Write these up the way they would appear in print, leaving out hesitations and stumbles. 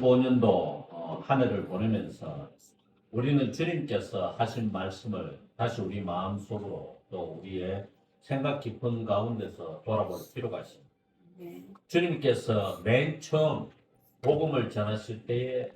2025년도 한 해를 보내면서 우리는 주님께서 하신 말씀을 다시 우리 마음속으로 또 우리의 생각 깊은 가운데서 돌아볼 필요가 있습니다. 주님께서 맨 처음 복음을 전하실 때에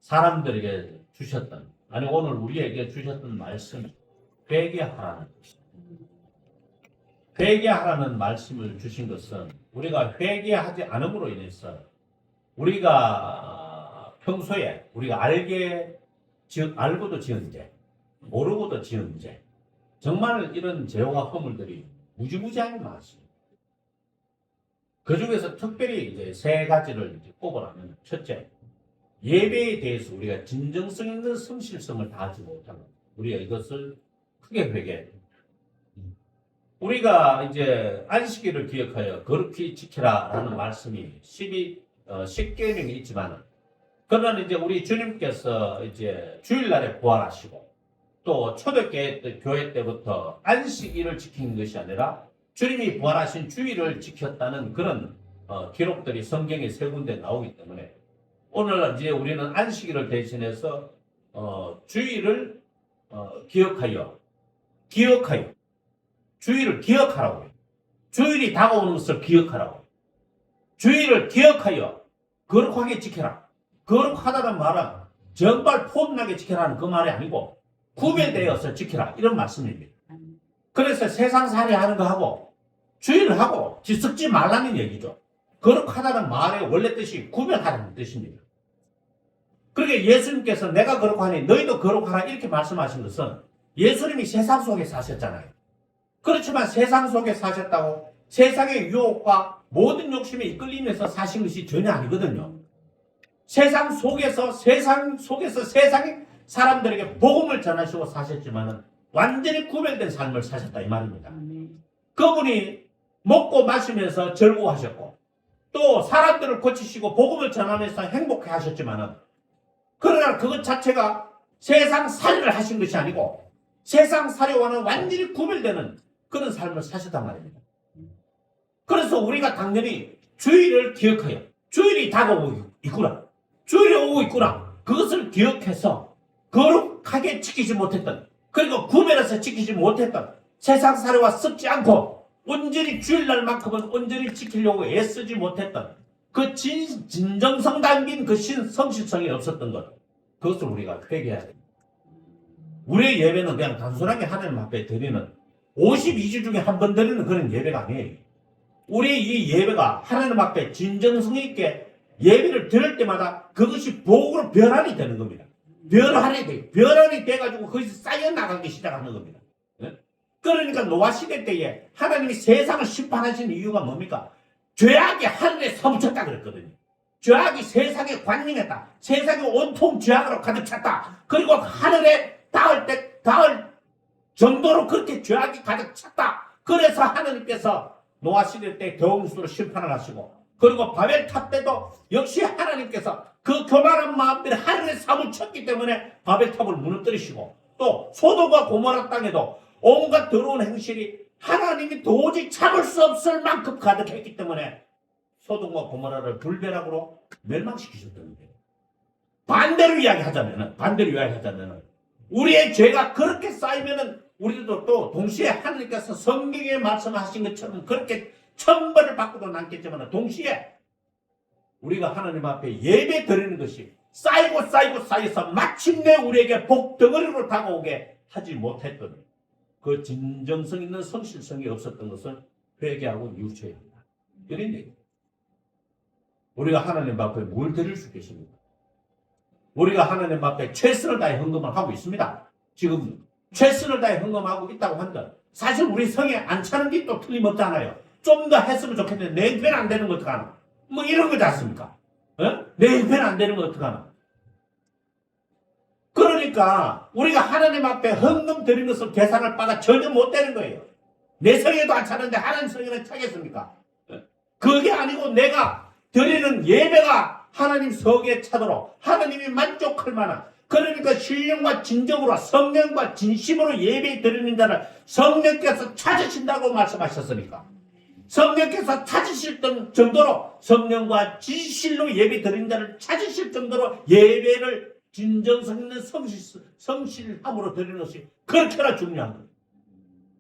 사람들에게 주셨던, 아니 오늘 우리에게 주셨던 말씀이 회개하라는 것입니다. 회개하라는 말씀을 주신 것은 우리가 회개하지 않음으로 인해서 우리가 평소에 우리가 알고도 지은 죄, 모르고도 지은 죄, 정말 이런 죄와 허물들이 무지무지하게 많습니다. 그 중에서 특별히 이제 세 가지를 꼽으라면, 첫째, 예배에 대해서 우리가 진정성 있는 성실성을 다하지 못하는, 우리가 이것을 크게 회개해야 됩니다. 우리가 이제 안식일을 기억하여 거룩히 지키라라는 말씀이 10계명이 있지만, 그러나 이제 우리 주님께서 이제 주일날에 부활하시고 또 초대교회 때부터 안식일을 지킨 것이 아니라 주님이 부활하신 주일을 지켰다는 그런 기록들이 성경에 세 군데 나오기 때문에 오늘 이제 우리는 안식일을 대신해서 주일을 기억하여 주일을 기억하라고 해요. 주일이 다가오는 것을 기억하라고. 주일을 기억하여 거룩하게 지켜라. 거룩하다는 말은 정말 폼나게 지켜라는 그 말이 아니고 구별되어서 지켜라, 이런 말씀입니다. 그래서 세상살이 하는 거 하고 주일을 하고 썩지 말라는 얘기죠. 거룩하다는 말의 원래 뜻이 구별하라는 뜻입니다. 그러니까 예수님께서 내가 거룩하니 너희도 거룩하라 이렇게 말씀하신 것은 예수님이 세상 속에 사셨잖아요. 그렇지만 세상 속에 사셨다고 세상의 유혹과 모든 욕심에 이끌리면서 사신 것이 전혀 아니거든요. 세상 속에서 세상의 사람들에게 복음을 전하시고 사셨지만은 완전히 구별된 삶을 사셨다 이 말입니다. 그분이 먹고 마시면서 즐거워하셨고 또 사람들을 고치시고 복음을 전하면서 행복해 하셨지만은, 그러나 그것 자체가 세상 살이를 하신 것이 아니고 세상 살이와는 완전히 구별되는 그런 삶을 사셨단 말입니다. 그래서 우리가 당연히 주일을 기억하여, 주일이 다가오고 있구나, 주일이 오고 있구나, 그것을 기억해서 거룩하게 지키지 못했던, 그리고 구별해서 지키지 못했던, 세상 살이와 섞지 않고 온전히 주일날만큼은 온전히 지키려고 애쓰지 못했던 그 진정성 담긴 그 성실성이 없었던 것, 그것을 우리가 회개해야 됩니다. 우리의 예배는 그냥 단순하게 하나님 앞에 드리는 52주 중에 한 번 드리는 그런 예배가 아니에요. 우리의 이 예배가 하나님 앞에 진정성 있게 예배를 드릴 때마다 그것이 복으로 변환이 되는 겁니다. 변환이 돼가지고 거기서 쌓여나가기 시작하는 겁니다. 그러니까 노아 시대 때에 하나님이 세상을 심판하신 이유가 뭡니까? 죄악이 하늘에 사무쳤다 그랬거든요. 죄악이 세상에 관영했다. 세상이 온통 죄악으로 가득 찼다. 그리고 하늘에 닿을 정도로 그렇게 죄악이 가득 찼다. 그래서 하나님께서 노아 시대 때 대홍수로 심판을 하시고, 그리고 바벨탑 때도 역시 하나님께서 그 교만한 마음들이 하늘에 사무쳤기 때문에 바벨탑을 무너뜨리시고, 또 소돔과 고모라 땅에도 온갖 더러운 행실이 하나님이 도저히 참을 수 없을 만큼 가득했기 때문에 소돔과 고모라를 불벼락으로 멸망시키셨던 거예요. 반대로 이야기하자면은 우리의 죄가 그렇게 쌓이면은 우리도 또 동시에 하나님께서 성경에 말씀하신 것처럼 그렇게 천벌을 받고도 남겠지만, 동시에 우리가 하나님 앞에 예배 드리는 것이 쌓여서 마침내 우리에게 복덩어리로 다가오게 하지 못했던 그 진정성 있는 성실성이 없었던 것을 회개하고 뉘우쳐야 한다, 이런 얘기입니다. 우리가 하나님 앞에 뭘 드릴 수 있겠습니까? 우리가 하나님 앞에 최선을 다해 헌금을 하고 있습니다. 지금 최선을 다해 헌금하고 있다고 한다. 사실 우리 성에 안 차는 게 또 틀림없잖아요. 좀 더 했으면 좋겠는데 내 형편 안 되는 거 어떡하나, 뭐 이런 거지 않습니까? 내 형편 안 되는 거 어떡하나. 그러니까 우리가 하나님 앞에 헌금 드린 것을 계산을 받아 전혀 못 되는 거예요. 내 성에도 안 차는데 하나님 성에는 차겠습니까? 그게 아니고 내가 드리는 예배가 하나님 성에 차도록 하나님이 만족할 만한, 그러니까 신령과 진정으로 성령과 진심으로 예배 드리는 자를 성령께서 찾으신다고 말씀하셨으니까, 성령께서 찾으실 정도로 성령과 진실로 예배 드린 자를 찾으실 정도로 예배를 진정성 있는 성실함으로 드리는 것이 그렇게나 중요한 거예요.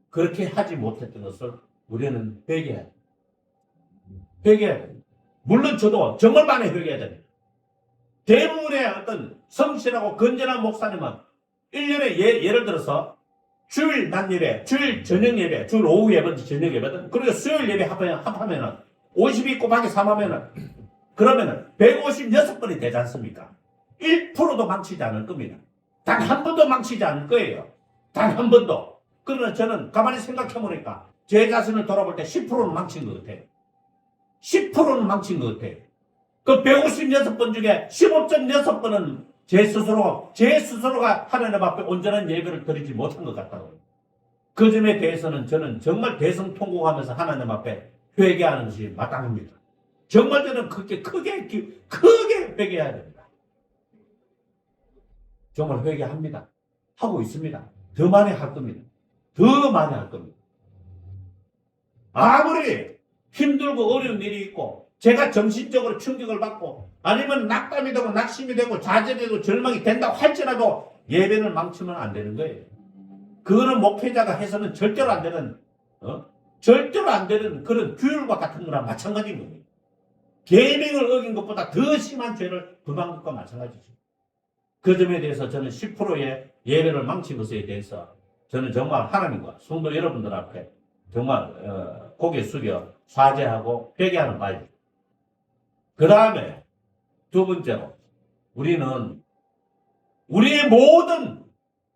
그렇게 하지 못했던 것을 우리는 회개해야 돼요. 회개해야 돼요. 물론 저도 정말 많이 회개해야 됩니다. 대부분의 어떤 성실하고 건전한 목사님은 1년에 예를 들어서 주일 낮 예배, 주일 저녁 예배, 주일 오후 예배든 저녁 예배든 그리고 수요일 예배 합하면은 52 곱하기 3 하면은 그러면은 156번이 되지 않습니까? 1%도 망치지 않을 겁니다. 단 한 번도 망치지 않을 거예요. 단 한 번도. 그러나 저는 가만히 생각해보니까 제 자신을 돌아볼 때 10%는 망친 것 같아요. 10%는 망친 것 같아요. 그 156번 중에 15.6번은 제 스스로가 하나님 앞에 온전한 예배를 드리지 못한 것 같다고요. 그 점에 대해서는 저는 정말 대성통곡하면서 하나님 앞에 회개하는 것이 마땅합니다. 정말 저는 크게 회개해야 됩니다. 정말 회개합니다. 하고 있습니다. 더 많이 할 겁니다. 더 많이 할 겁니다. 아무리 힘들고 어려운 일이 있고 제가 정신적으로 충격을 받고 아니면 낙담이 되고 낙심이 되고 좌절되고 절망이 된다고 할지라도 예배를 망치면 안 되는 거예요. 그거는 목회자가 해서는 절대로 안 되는 그런 규율과 같은 거랑 마찬가지인 겁니다. 계명을 어긴 것보다 더 심한 죄를 범한 것과 마찬가지죠. 그 점에 대해서 저는 10%의 예배를 망친 것에 대해서 저는 정말 하나님과 성도 여러분들 앞에 정말 고개 숙여 사죄하고 회개하는 바입니다. 그 다음에 두 번째로 우리는 우리의 모든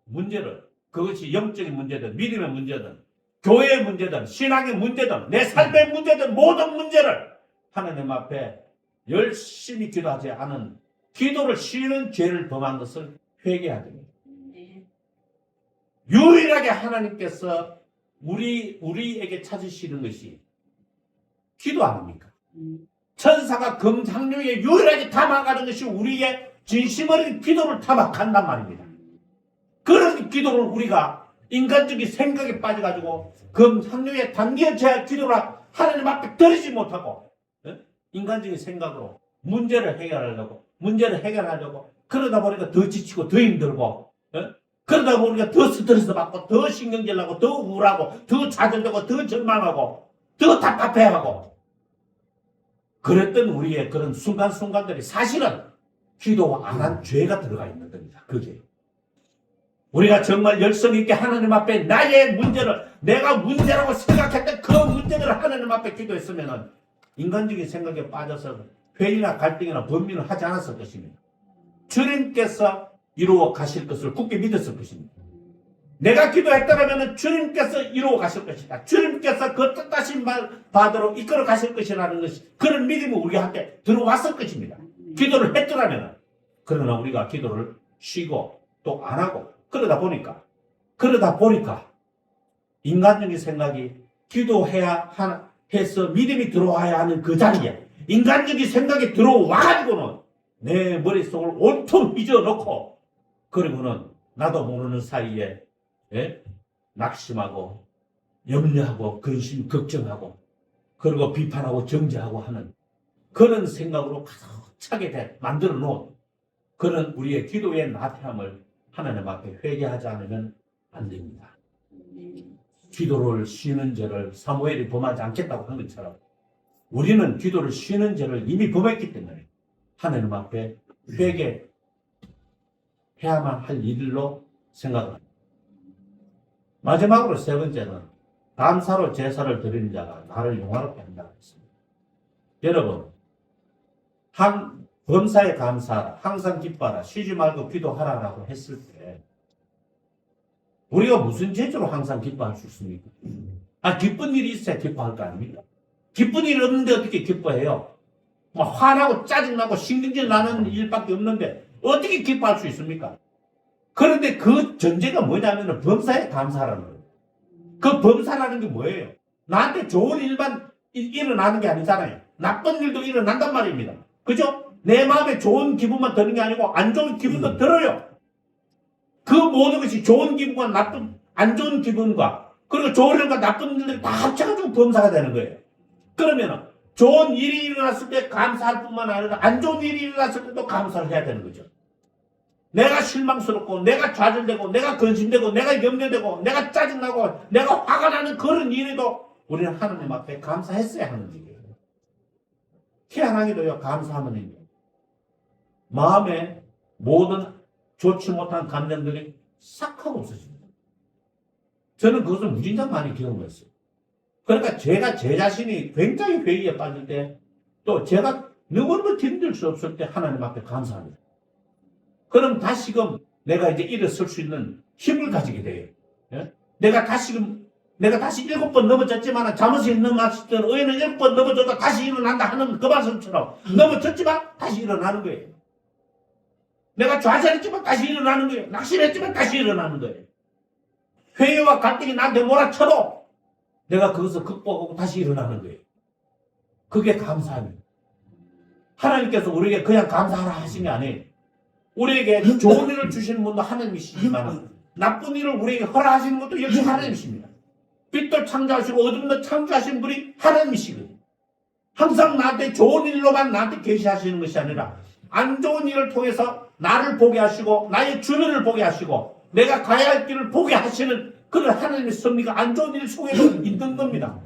문제를 그것이 영적인 문제든 믿음의 문제든 교회의 문제든 신앙의 문제든 내 삶의 문제든 모든 문제를 하나님 앞에 열심히 기도하지 않은 기도를 쉬는 죄를 범한 것을 회개해야 됩니다. 유일하게 하나님께서 우리에게 찾으시는 것이 기도 아닙니까? 천사가 금상류에 유일하게 담아가는 것이 우리의 진심 어린 기도를 담아간단 말입니다. 그런 기도를 우리가 인간적인 생각에 빠져가지고 금상류에 담겨져야 할 기도를 하나님 앞에 드리지 못하고 인간적인 생각으로 문제를 해결하려고 그러다 보니까 더 지치고 더 힘들고 그러다 보니까 더 스트레스 받고 더 신경질 나고 더 우울하고 더 좌절되고 더 절망하고 더 답답해하고 그랬던 우리의 그런 순간순간들이 사실은 기도 안 한 죄가 들어가 있는 겁니다. 그게 우리가 정말 열성 있게 하나님 앞에 나의 문제를 내가 문제라고 생각했던 그 문제를 하나님 앞에 기도했으면 인간적인 생각에 빠져서 회의나 갈등이나 범민을 하지 않았을 것입니다. 주님께서 이루어 가실 것을 굳게 믿었을 것입니다. 내가 기도했다면 주님께서 이루어 가실 것이다. 주님께서 그 뜻하신 바대로 이끌어 가실 것이라는 것이 그런 믿음이 우리한테 들어왔을 것입니다. 기도를 했더라면 그러나 우리가 기도를 쉬고 또 안 하고 그러다 보니까 인간적인 생각이 기도해야 해서 믿음이 들어와야 하는 그 자리에 인간적인 생각이 들어와가지고는 내 머릿속을 온통 휘저어놓고 그리고는 나도 모르는 사이에 낙심하고 염려하고 근심 걱정하고 그리고 비판하고 정죄하고 하는 그런 생각으로 가득 차게 만들어 놓은 그런 우리의 기도의 나태함을 하나님 앞에 회개하지 않으면 안 됩니다. 기도를 쉬는 죄를 사무엘이 범하지 않겠다고 한 것처럼 우리는 기도를 쉬는 죄를 이미 범했기 때문에 하나님 앞에 회개해야만 할 일로 생각합니다. 마지막으로 세 번째는 감사로 제사를 드리는 자가 나를 영화롭게 한다고 했습니다. 여러분, 범사에 감사하라, 항상 기뻐하라, 쉬지 말고 기도하라라고 했을 때 우리가 무슨 재주로 항상 기뻐할 수 있습니까? 기쁜 일이 있어야 기뻐할 거 아닙니까? 기쁜 일이 없는데 어떻게 기뻐해요? 화나고 짜증나고 신경질 나는 일밖에 없는데 어떻게 기뻐할 수 있습니까? 그런데 그 전제가 뭐냐면 범사에 감사하라는 거예요. 그 범사라는 게 뭐예요? 나한테 좋은 일만 일어나는 게 아니잖아요. 나쁜 일도 일어난단 말입니다. 그죠? 내 마음에 좋은 기분만 드는 게 아니고 안 좋은 기분도 들어요. 그 모든 것이 좋은 기분과 안 좋은 기분과 그리고 좋은 일과 나쁜 일들이 다 합쳐가지고 범사가 되는 거예요. 그러면은 좋은 일이 일어났을 때 감사할 뿐만 아니라 안 좋은 일이 일어났을 때도 감사를 해야 되는 거죠. 내가 실망스럽고 내가 좌절되고 내가 근심되고 내가 염려되고 내가 짜증나고 내가 화가 나는 그런 일에도 우리는 하나님 앞에 감사했어야 하는 일이에요. 태어나기도요 감사하면 마음에 모든 좋지 못한 감정들이 싹 하고 없어집니다. 저는 그것을 무진장 많이 경험했어요. 그러니까 제가 제 자신이 굉장히 회의에 빠질 때 또 제가 너무너무 힘들 수 없을 때 하나님 앞에 감사합니다. 그럼 다시금 내가 이제 일어설 수 있는 힘을 가지게 돼요. 예? 내가 다시 7번 넘어졌지만 잠옷에 있는 마시던 의인은 7번 넘어져도 다시 일어난다 하는 그 말씀처럼 넘어졌지만 다시 일어나는 거예요. 내가 좌절했지만 다시 일어나는 거예요. 낙심했지만 다시 일어나는 거예요. 회의와 갈등이 나한테 몰아쳐도 내가 그것을 극복하고 다시 일어나는 거예요. 그게 감사합니다. 하나님께서 우리에게 그냥 감사하라 하신 게 아니에요. 우리에게 좋은 일을 주시는 분도 하나님이시지만 나쁜 일을 우리에게 허락하시는 것도 역시 하나님이십니다. 빛도 창조하시고 어둠도 창조하신 분이 하나님이시거든요. 항상 나한테 좋은 일로만 나한테 계시하시는 것이 아니라 안 좋은 일을 통해서 나를 보게 하시고 나의 주변을 보게 하시고 내가 가야 할 길을 보게 하시는 그런 하나님의 섭리가 안 좋은 일 속에도 있는 겁니다.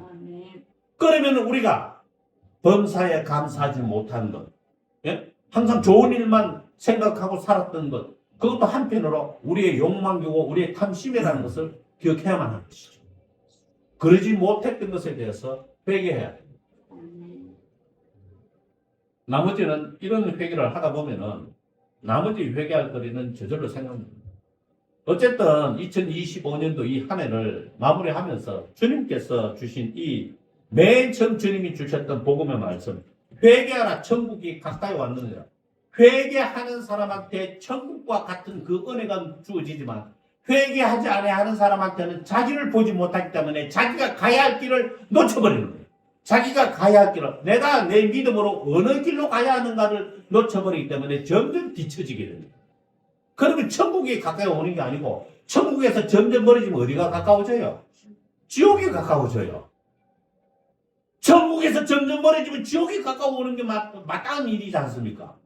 그러면 우리가 범사에 감사하지 못한 것, 예? 항상 좋은 일만 생각하고 살았던 것, 그것도 한편으로 우리의 욕망이고 우리의 탐심이라는 것을 기억해야만 하는 것이죠. 그러지 못했던 것에 대해서 회개해야 됩니다. 나머지는 이런 회개를 하다 보면은 나머지 회개할 거리는 저절로 생각합니다. 어쨌든 2025년도 이 한 해를 마무리하면서 주님께서 주신 이 맨 처음 주님이 주셨던 복음의 말씀, 회개하라 천국이 가까이 왔느니라. 회개하는 사람한테 천국과 같은 그 은혜가 주어지지만 회개하지 아니하는 사람한테는 자기를 보지 못하기 때문에 자기가 가야 할 길을 놓쳐버리는 거예요. 자기가 가야 할 길을, 내가 내 믿음으로 어느 길로 가야 하는가를 놓쳐버리기 때문에 점점 뒤처지게 됩니다. 그러면 천국이 가까이 오는 게 아니고 천국에서 점점 멀어지면 어디가 가까워져요? 지옥이 가까워져요. 천국에서 점점 멀어지면 지옥이 가까워오는 게 마땅한 일이지 않습니까?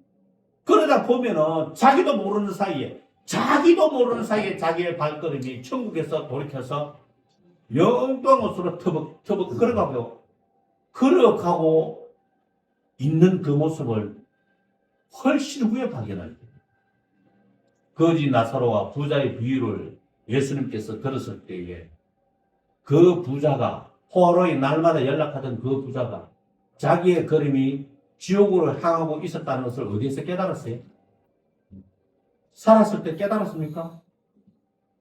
그러다 보면은 자기도 모르는 사이에 자기의 발걸음이 천국에서 돌이켜서 영롱한 옷으로 터벅터벅 걸어가고 있는 그 모습을 훨씬 후에 발견할 때 거지 나사로와 부자의 비유를 예수님께서 들었을 때에 그 부자가 포로에 날마다 연락하던 그 부자가 자기의 걸음이 지옥으로 향하고 있었다는 것을 어디에서 깨달았어요? 살았을 때 깨달았습니까?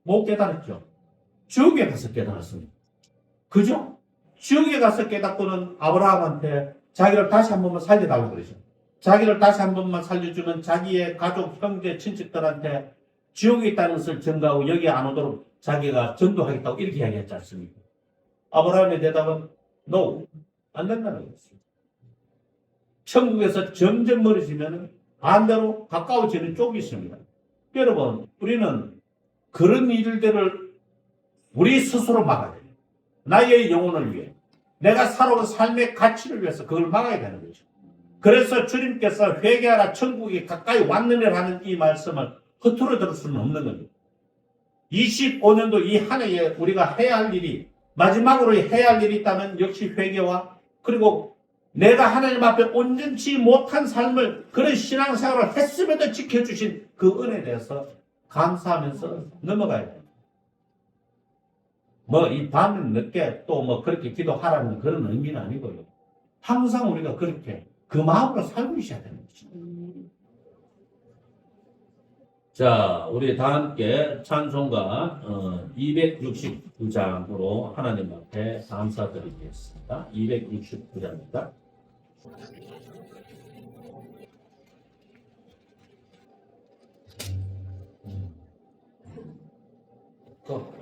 못 깨달았죠. 지옥에 가서 깨달았습니다. 그죠? 지옥에 가서 깨닫고는 아브라함한테 자기를 다시 한 번만 살려달라고 그러죠. 자기를 다시 한 번만 살려주면 자기의 가족, 형제, 친척들한테 지옥에 있다는 것을 전가하고 여기 안 오도록 자기가 전도하겠다고 이렇게 이야기했지 않습니까? 아브라함의 대답은 No, 안 된다는 거였어요. 천국에서 점점 멀어지면 반대로 가까워지는 쪽이 있습니다. 여러분, 우리는 그런 일들을 우리 스스로 막아야 돼요. 나의 영혼을 위해, 내가 살아온 삶의 가치를 위해서 그걸 막아야 되는 거죠. 그래서 주님께서 회개하라 천국이 가까이 왔느냐라는 이 말씀을 허투루 들을 수는 없는 겁니다. 25년도 이 한 해에 우리가 해야 할 일이, 마지막으로 해야 할 일이 있다면 역시 회개와, 그리고 내가 하나님 앞에 온전치 못한 삶을, 그런 신앙생활을 했음에도 지켜주신 그 은혜에 대해서 감사하면서 넘어가야 돼요. 이 밤 늦게 또 그렇게 기도하라는 그런 의미는 아니고요. 항상 우리가 그렇게 그 마음으로 살고 있어야 되는 거죠. 자, 우리 다 함께 찬송가 269장으로 하나님 앞에 감사드리겠습니다. 269장입니다. 또